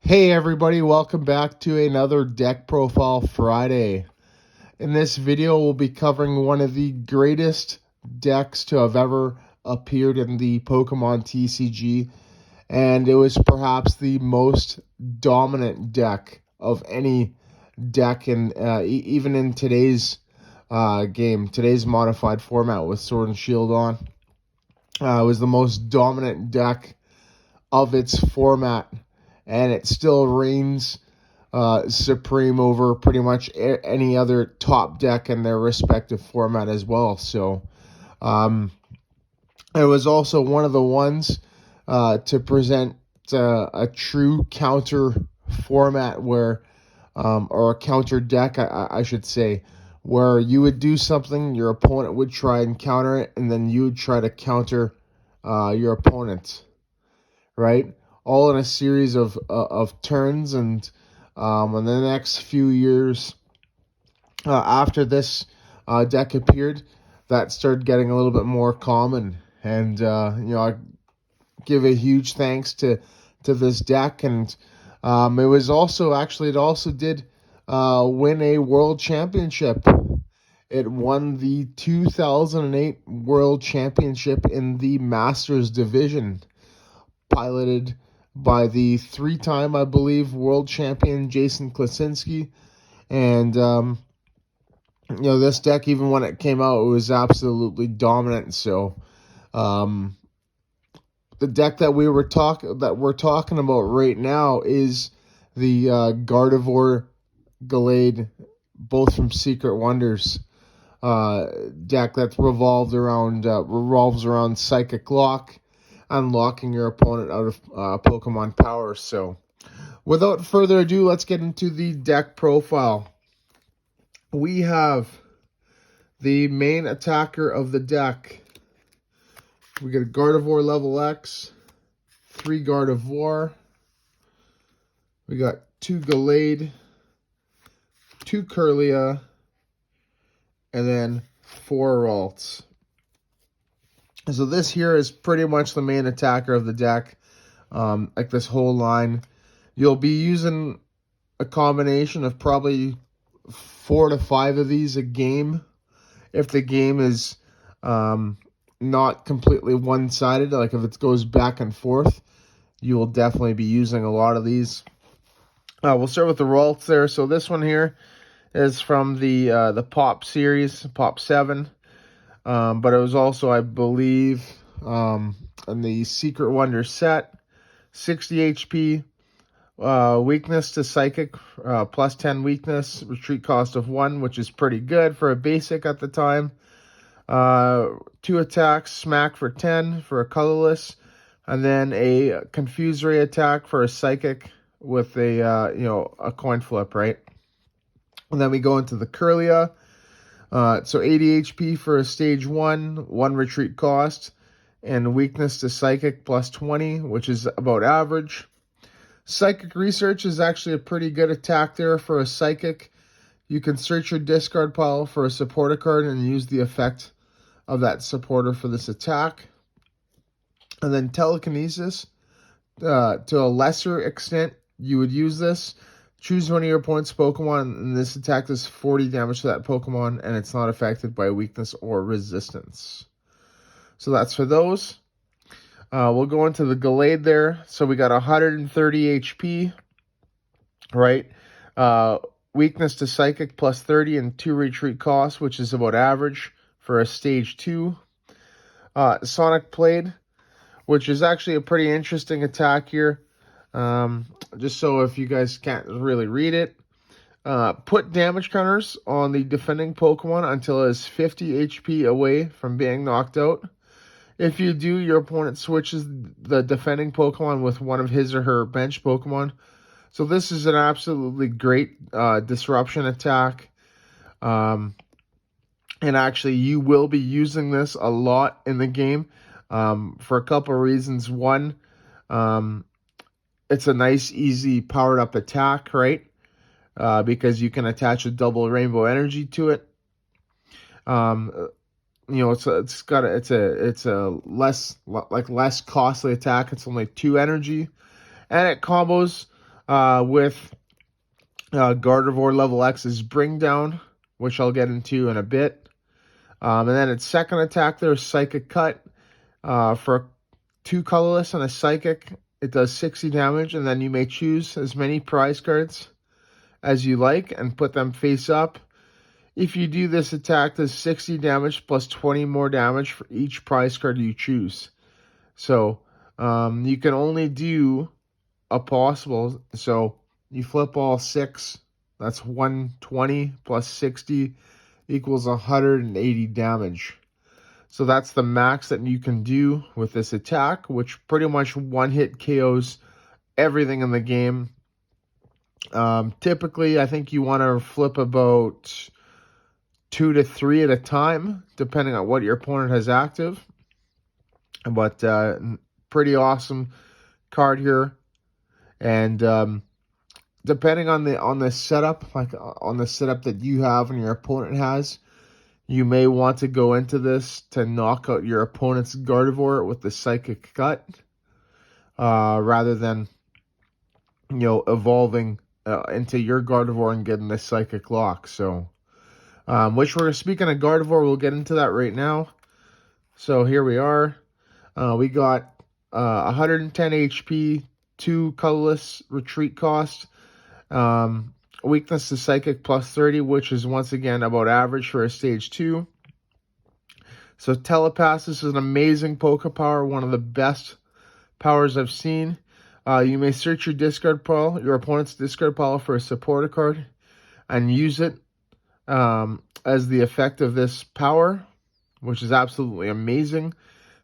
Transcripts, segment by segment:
Hey everybody, welcome back to another Deck Profile Friday. In this video, we'll be covering one of the greatest decks to have ever appeared in the Pokemon TCG, and it was perhaps the most dominant deck of any deck, even in today's game, today's modified format with Sword and Shield on. It was the most dominant deck of its format, and it still reigns supreme over pretty much any other top deck in their respective format as well. So it was also one of the ones to present a true counter format where, or a counter deck, I should say, where you would do something, your opponent would try and counter it, and then you would try to counter your opponent, right? All in a series of turns, and in the next few years after this deck appeared, that started getting a little bit more common. And I give a huge thanks to this deck, and it was also it also did win a world championship. It won the 2008 World Championship in the Masters division, piloted by the three-time, I believe, world champion Jason Klasinski. And this deck, even when it came out, it was absolutely dominant. So the deck that we're talking about right now is the Gardevoir, Gallade, both from Secret Wonders deck that revolves around Psychic Lock, unlocking your opponent out of Pokemon power. So without further ado, let's get into the deck profile. We have the main attacker of the deck. We got a Gardevoir level X, 3 Gardevoir. We got 2 Gallade, 2 Kirlia, and then 4 Ralts. So this here is pretty much the main attacker of the deck. Like this whole line, you'll be using a combination of probably 4 to 5 of these a game. If the game is not completely one-sided, like if it goes back and forth, you will definitely be using a lot of these. We'll start with the Ralts there. So this one here is from the Pop series, Pop 7. But it was also, I believe, in the Secret Wonder set. 60 HP, weakness to Psychic, plus 10 weakness, retreat cost of 1, which is pretty good for a basic at the time. 2 attacks, Smack for 10 for a colorless, and then a Confuse Ray attack for a Psychic with a coin flip, right? And then we go into the Kirlia. So 80 HP for a stage 1, 1 retreat cost, and weakness to Psychic plus 20, which is about average. Psychic Research is actually a pretty good attack there for a Psychic. You can search your discard pile for a supporter card and use the effect of that supporter for this attack. And then Telekinesis, to a lesser extent, you would use this. Choose one of your opponent's Pokemon, and this attack does 40 damage to that Pokemon, and it's not affected by weakness or resistance. So that's for those. We'll go into the Gallade there. So we got 130 HP, right? Weakness to Psychic plus 30 and 2 retreat costs, which is about average for a stage 2. Sonic Blade, which is actually a pretty interesting attack here. Just so if you guys can't really read it, put damage counters on the defending Pokemon until it is 50 HP away from being knocked out. If you do, your opponent switches the defending Pokemon with one of his or her bench Pokemon. So this is an absolutely great disruption attack. And actually, you will be using this a lot in the game for a couple of reasons. One, it's a nice, easy, powered-up attack, right? Because you can attach a double rainbow energy to it. It's a less costly attack. It's only 2 energy, and it combos with Gardevoir level X's Bring Down, which I'll get into in a bit. And then its second attack there is Psychic Cut. For 2 colorless and a Psychic, it does 60 damage, and then you may choose as many prize cards as you like and put them face up. If you do this attack, does 60 damage plus 20 more damage for each prize card you choose. So you can only do a possible. So you flip all 6. That's 120 plus 60 equals 180 damage. So that's the max that you can do with this attack, which pretty much one-hit KOs everything in the game. Typically, I think you want to flip about 2 to 3 at a time, depending on what your opponent has active. But pretty awesome card here, and depending on the setup, like on the setup that you have and your opponent has, you may want to go into this to knock out your opponent's Gardevoir with the Psychic Cut, rather than evolving into your Gardevoir and getting the Psychic Lock. So, which we're speaking of Gardevoir, we'll get into that right now. So here we are. We got 110 HP, 2 colorless retreat cost. Weakness to Psychic plus 30, which is once again about average for a stage 2. So Telepass is an amazing Poké Power, one of the best powers I've seen. You may search your discard pile, your opponent's discard pile, for a supporter card and use it as the effect of this power, which is absolutely amazing.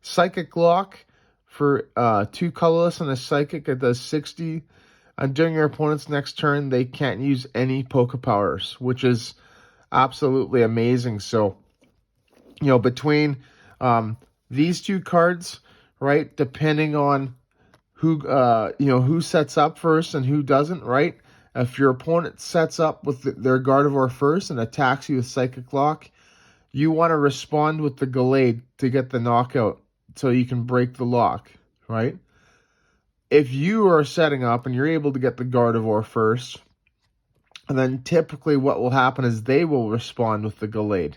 Psychic Lock for 2 colorless and a Psychic, it does 60. And during your opponent's next turn, they can't use any Poké Powers, which is absolutely amazing. So, between these 2 cards, right, depending on who sets up first and who doesn't, right? If your opponent sets up with their Gardevoir first and attacks you with Psychic Lock, you want to respond with the Gallade to get the knockout so you can break the lock, right? If you are setting up and you're able to get the Gardevoir first, and then typically what will happen is they will respond with the Gallade,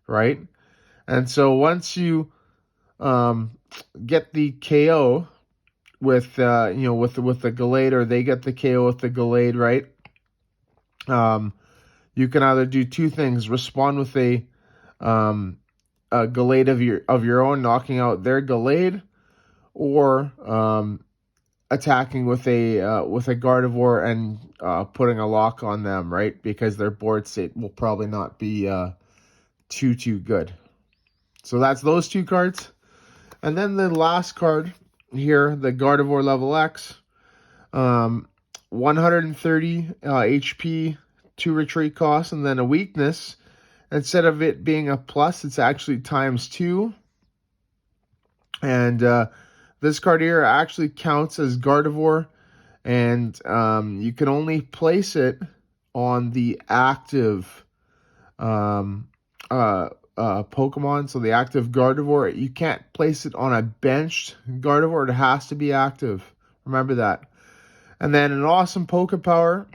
right? And so once you get the KO with the Gallade, or they get the KO with the Gallade, right? You can either do 2 things: respond with a Gallade of your own, knocking out their Gallade, or attacking with a Gardevoir and putting a lock on them, right? Because their board state will probably not be too good. So that's those 2 cards. And then the last card here, the Gardevoir level X, 130 HP, 2 retreat costs, and then a weakness. Instead of it being a plus, it's actually ×2. And this card here actually counts as Gardevoir, and you can only place it on the active Pokemon, so the active Gardevoir. You can't place it on a benched Gardevoir. It has to be active. Remember that. And then an awesome Poké Power,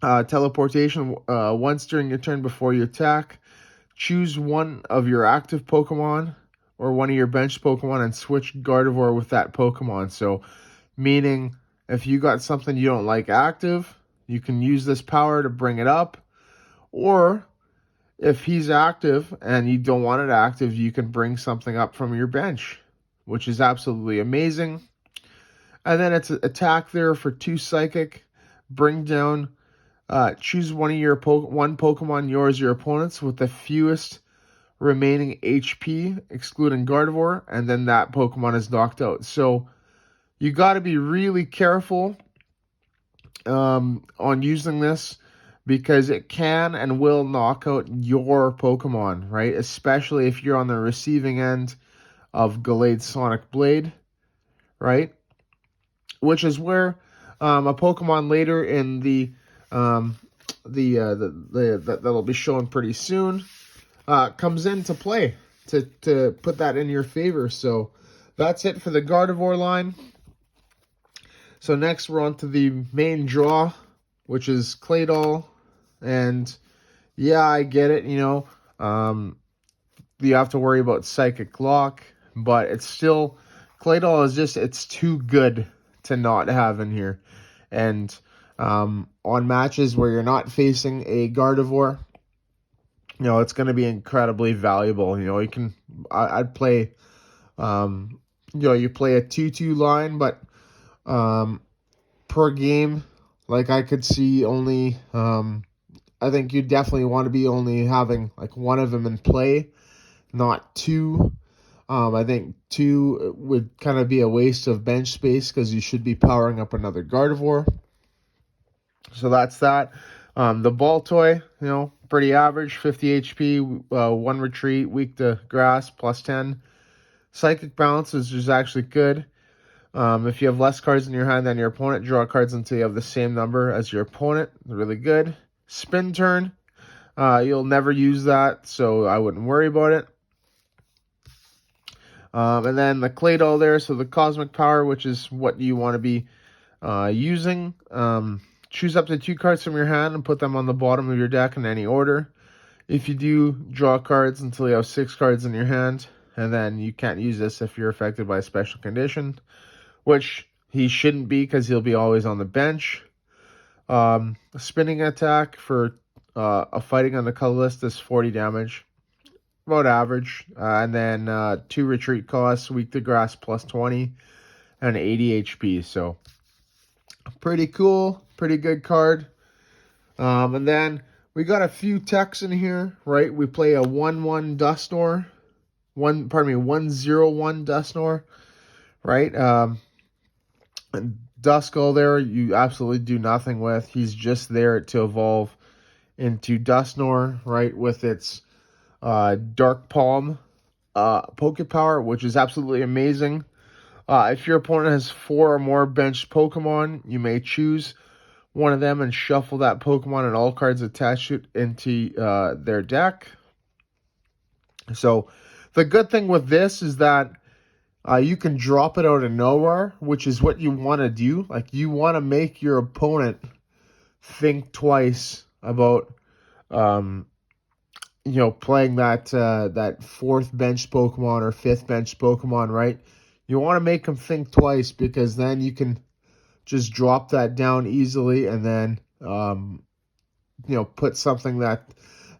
teleportation. Once during your turn before you attack, choose one of your active Pokemon or one of your benched Pokemon and switch Gardevoir with that Pokemon. So, meaning if you got something you don't like active, you can use this power to bring it up. Or if he's active and you don't want it active, you can bring something up from your bench, which is absolutely amazing. And then it's an attack there for 2 Psychic. Bring down, choose one Pokemon, yours, your opponent's, with the fewest remaining HP, excluding Gardevoir, and then that Pokemon is knocked out. So you got to be really careful on using this, because it can and will knock out your Pokemon, right? Especially if you're on the receiving end of Gallade Sonic Blade, right? Which is where a Pokemon later in that'll be shown pretty soon comes into play to put that in your favor. So that's it for the Gardevoir line. So next we're on to the main draw, which is Claydol. And yeah, I get it, you know. You have to worry about Psychic Lock, but it's still, Claydol is just, it's too good to not have in here. And on matches where you're not facing a Gardevoir, you know, it's going to be incredibly valuable. You know, you can, I'd play, you know, you play a 2-2 line, but per game, like I could see only, I think you definitely want to be only having like one of them in play, not two. I think two would kind of be a waste of bench space because you should be powering up another Gardevoir. So that's that. The ball toy, you know, pretty average, 50 HP, 1 retreat, weak to grass, plus 10. Psychic Bounce is just actually good. If you have less cards in your hand than your opponent, draw cards until you have the same number as your opponent. Really good. Spin Turn, you'll never use that, so I wouldn't worry about it. And then the Claydol there, so the Cosmic Power, which is what you want to be using. Choose up to 2 cards from your hand and put them on the bottom of your deck in any order. If you do, draw cards until you have 6 cards in your hand, and then you can't use this if you're affected by a special condition, which he shouldn't be because he'll be always on the bench. A spinning attack for a fighting on the color list is 40 damage, about average. And then 2 retreat costs, weak to grass, plus 20, and 80 HP. So pretty cool, pretty good card. And then we got a few techs in here, right? We play a 1-1 Dusknoir, 101 Dusknoir, right? Duskull there, you absolutely do nothing with. He's just there to evolve into Dusknoir, right? With its Dark Palm Poke Power, which is absolutely amazing. If your opponent has 4 or more benched Pokemon, you may choose one of them and shuffle that Pokemon and all cards attached to it into their deck. So the good thing with this is that you can drop it out of nowhere, which is what you want to do. Like, you want to make your opponent think twice about, you know, playing that 4th bench Pokemon or 5th bench Pokemon, right? You want to make them think twice because then you can just drop that down easily and then, you know, put something that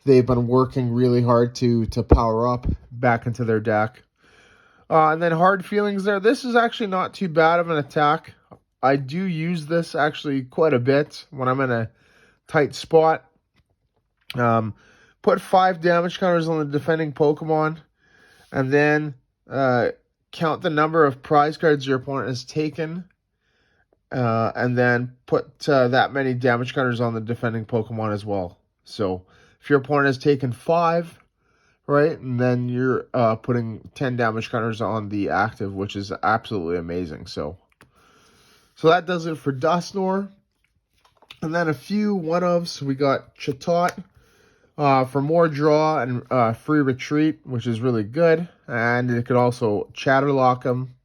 they've been working really hard to power up back into their deck. And then Hard Feelings there. This is actually not too bad of an attack. I do use this actually quite a bit when I'm in a tight spot. Put 5 damage counters on the defending Pokemon, and then count the number of prize cards your opponent has taken, and then put that many damage counters on the defending Pokemon as well. So if your opponent has taken 5, right, and then you're putting 10 damage counters on the active, which is absolutely amazing. So that does it for Dusknoir. And then a few one-ofs. We got Chatot for more draw and free retreat, which is really good. And it could also Chatterlock them.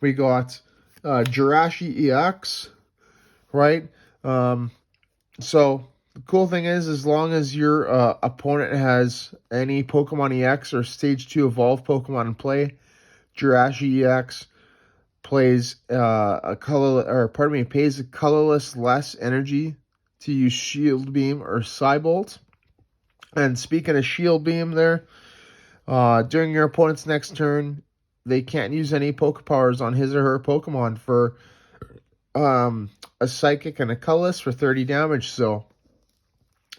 We got Jirachi EX, right? So the cool thing is, as long as your opponent has any Pokemon EX or Stage 2 Evolved Pokemon in play, Jirachi EX pays a colorless less energy to use Shield Beam or Psybolt. And speaking of Shield Beam there, during your opponent's next turn, they can't use any Pokepowers on his or her Pokemon for a Psychic and a Colorless for 30 damage. So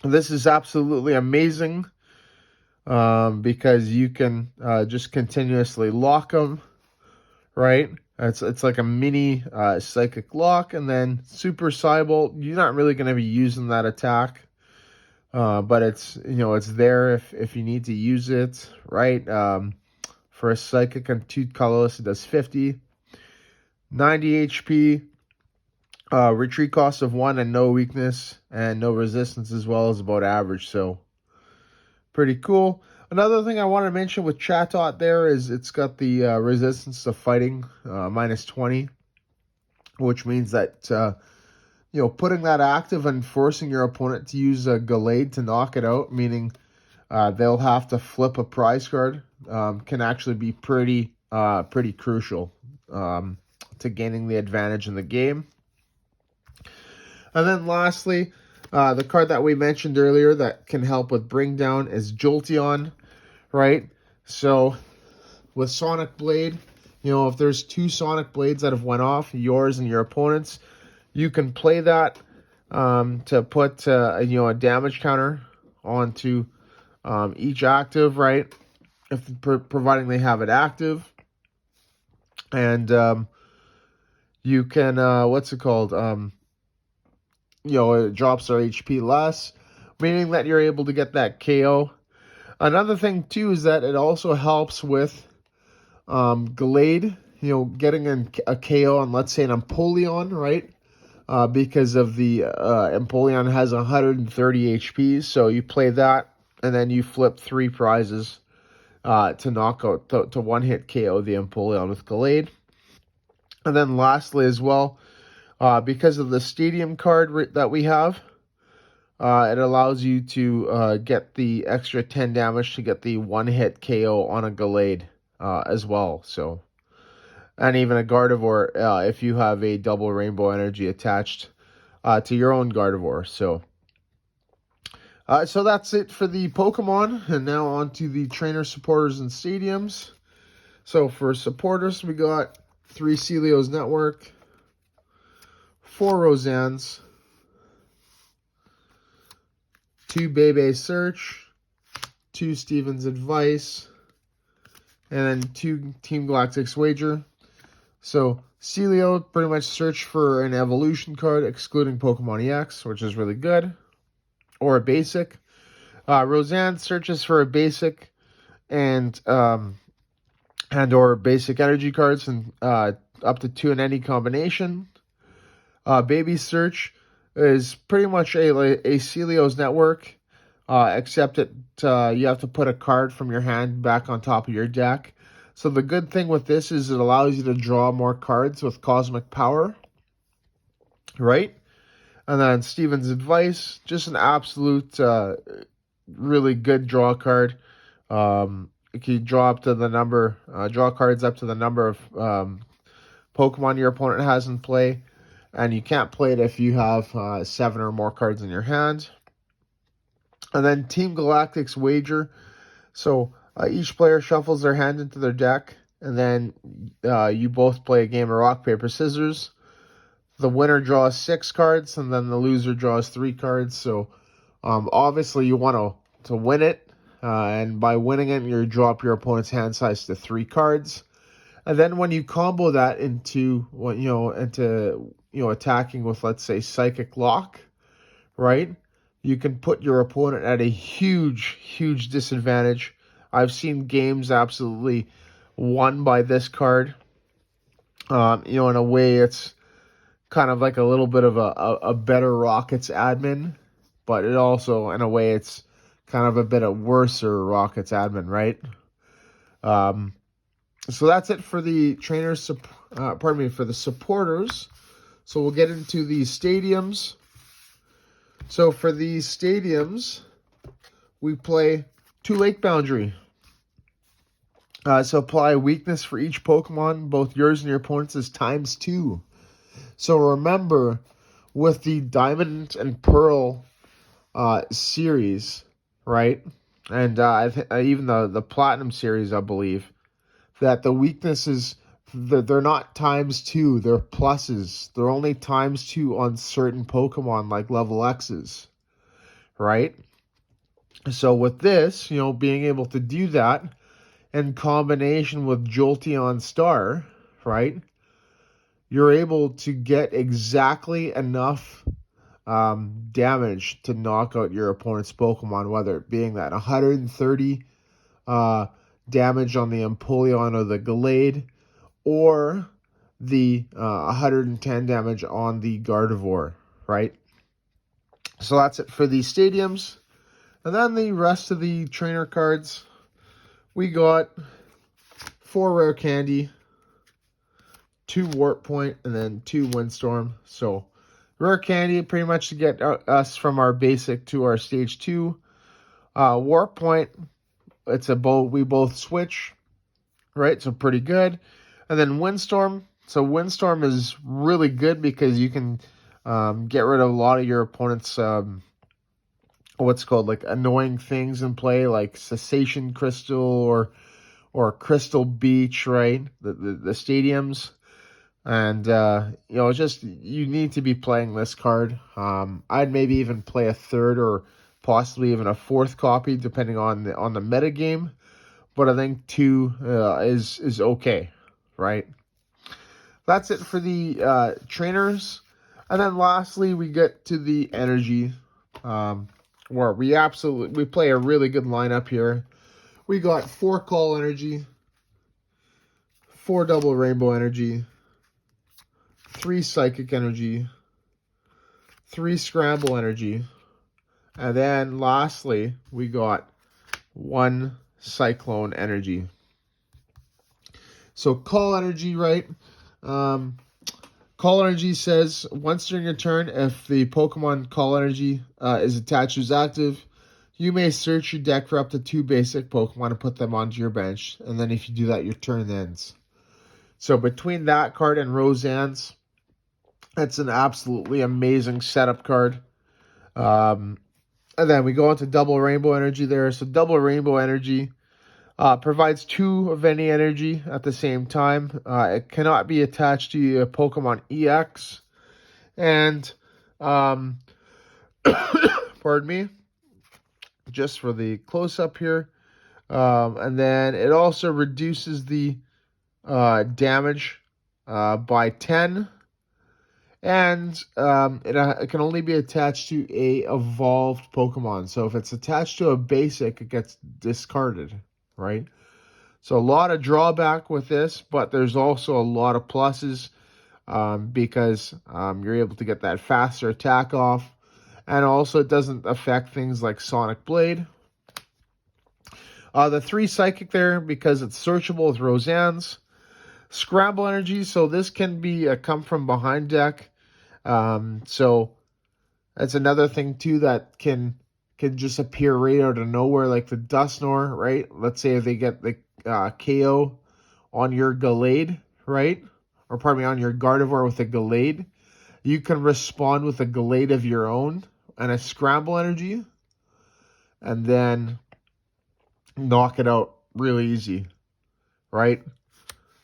this is absolutely amazing because you can just continuously lock them, right? It's like a mini Psychic Lock, and then Super Psybolt. You're not really going to be using that attack, but it's, you know, it's there if you need to use it, right? For a Psychic and 2 colorless, it does 50, 90 HP, retreat cost of 1 and no weakness and no resistance, as well as about average. So pretty cool. Another thing I want to mention with Chatot there is it's got the resistance to fighting, minus 20. which means that, putting that active and forcing your opponent to use a Gallade to knock it out, meaning they'll have to flip a prize card, can actually be pretty crucial to gaining the advantage in the game. And then lastly, the card that we mentioned earlier that can help with bring down is Jolteon, right? So with Sonic Blade, if there's 2 Sonic Blades that have went off, yours and your opponent's, you can play that to put a damage counter onto each active, right? If providing they have it active, and you can it drops their HP less, meaning that you're able to get that KO. Another thing too is that it also helps with Gallade, getting a KO on, let's say, an Empoleon, right? Because of the Empoleon has 130 HP, so you play that, and then you flip 3 prizes to knock out, to one-hit KO the Empoleon with Gallade. And then lastly as well, because of the Stadium card that we have, it allows you to get the extra 10 damage to get the one-hit KO on a Gallade as well. So, and even a Gardevoir if you have a double Rainbow Energy attached to your own Gardevoir. So that's it for the Pokemon, and now on to the trainer, supporters, and stadiums. So for supporters, we got 3 Celio's Network, 4 Roseanne's, 2 Bebe Search, 2 Steven's Advice, and then 2 Team Galactic's Wager. So Celio pretty much search for an evolution card, excluding Pokemon EX, which is really good, or a basic. Roseanne searches for a basic and or basic energy cards, and up to 2 in any combination. Baby Search is pretty much a Celio's Network, except that you have to put a card from your hand back on top of your deck. So the good thing with this is it allows you to draw more cards with Cosmic Power, right? And then Steven's Advice, just an absolute really good draw card. You can draw cards up to the number of Pokemon your opponent has in play, and you can't play it if you have 7 or more cards in your hand. And then Team Galactic's Wager. So each player shuffles their hand into their deck, and then you both play a game of rock, paper, scissors. The winner draws 6 cards, and then the loser draws 3 cards. So obviously you want to win it, and by winning it, you drop your opponent's hand size to 3 cards. And then when you combo that into attacking with, let's say, Psychic Lock, right? You can put your opponent at a huge disadvantage. I've seen games absolutely won by this card. In a way, it's kind of like a little bit of a better Rockets admin, but it also, in a way, it's kind of a bit of worser Rockets admin, right? So that's it for the trainers, for the supporters. So we'll get into the stadiums. So for these stadiums, we play 2 Lake Boundary. So apply weakness for each Pokemon, both yours and your opponent's, is ×2. So remember, with the Diamond and Pearl series, right? And even the Platinum series, I believe, that the weaknesses, they're not ×2, they're pluses. They're only ×2 on certain Pokemon, like level X's, right? So with this, being able to do that in combination with Jolteon Star, right, you're able to get exactly enough damage to knock out your opponent's Pokemon, whether it being that 130 damage on the Empoleon or the Gallade, or the 110 damage on the Gardevoir, right? So that's it for the stadiums. And then the rest of the trainer cards, we got 4 Rare Candy, 2 Warp Point, and then 2 Windstorm. So rare candy pretty much to get us from our basic to our stage 2. Warp Point, it's a we both switch, right? So pretty good. And then Windstorm. So Windstorm is really good because you can get rid of a lot of your opponent's what's called like annoying things in play, like Cessation Crystal or Crystal Beach, right? The stadiums. And you know, just you need to be playing this card. I'd maybe even play a third or possibly even a fourth copy depending on the meta game. But I think 2 is okay, right? That's it for the trainers. And then lastly, we get to the energy, where we play a really good lineup here. We got 4 Call Energy, 4 Double Rainbow Energy, 3 Psychic Energy, 3 Scramble Energy, and then lastly, we got 1 Cyclone Energy. So Call Energy, right? Call Energy says, once during your turn, if the Pokemon Call Energy is attached to is active, you may search your deck for up to 2 basic Pokemon and put them onto your bench. And then if you do that, your turn ends. So between that card and Roseanne's, that's an absolutely amazing setup card. And then we go into Double Rainbow Energy there. So Double Rainbow Energy provides 2 of any energy at the same time. It cannot be attached to a Pokemon EX. And, pardon me, just for the close-up here. And then it also reduces the damage by 10. And it can only be attached to a evolved Pokemon. So if it's attached to a basic, it gets discarded, right? So a lot of drawback with this, but there's also a lot of pluses because you're able to get that faster attack off. And also it doesn't affect things like Sonic Blade. The 3 Psychic there because it's searchable with Roseanne's. Scramble Energy, so this can be a come from behind deck. So that's another thing too that can just appear right out of nowhere, like the Dusknoir, right? Let's say if they get the KO on your Gallade, right? Or pardon me, on your Gardevoir with a Gallade, you can respond with a Gallade of your own and a Scramble Energy, and then knock it out really easy, right?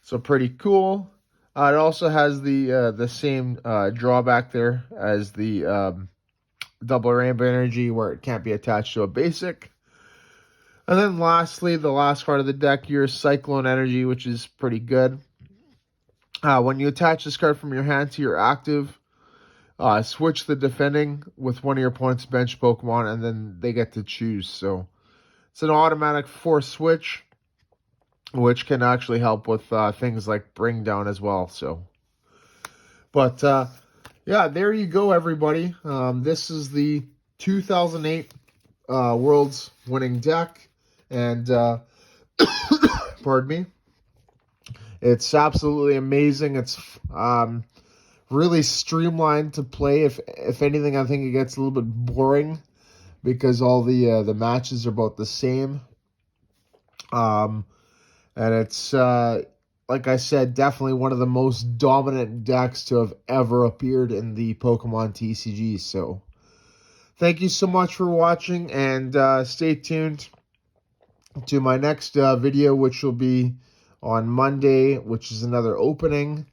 So pretty cool. It also has the same drawback there as the Double Rainbow Energy, where it can't be attached to a basic. And then lastly, the last part of the deck, your Cyclone Energy, which is pretty good. When you attach this card from your hand to your active, switch the defending with one of your opponent's bench Pokemon, and then they get to choose. So it's an automatic force switch, which can actually help with things like bring down as well. So, but yeah, there you go, everybody. This is the 2008 World's winning deck, and pardon me, it's absolutely amazing. It's really streamlined to play. If anything, I think it gets a little bit boring because all the matches are about the same. And it's, like I said, definitely one of the most dominant decks to have ever appeared in the Pokemon TCG. So, thank you so much for watching, and stay tuned to my next video, which will be on Monday, which is another opening.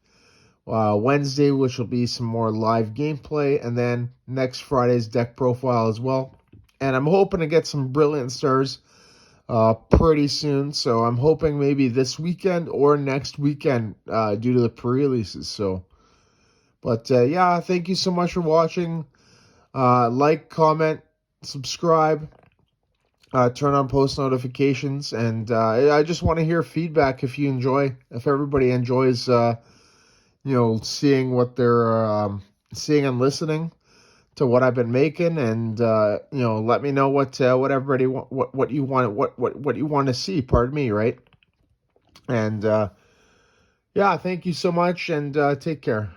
Wednesday, which will be some more live gameplay, and then next Friday's deck profile as well. And I'm hoping to get some Brilliant Stars pretty soon, so I'm hoping maybe this weekend or next weekend due to the pre-releases. So, but yeah, thank you so much for watching. Like, comment, subscribe, turn on post notifications, and I just want to hear feedback if everybody enjoys seeing what they're seeing and listening to what I've been making, and let me know what everybody what you want to see. Pardon me, right? And Yeah, thank you so much, and take care.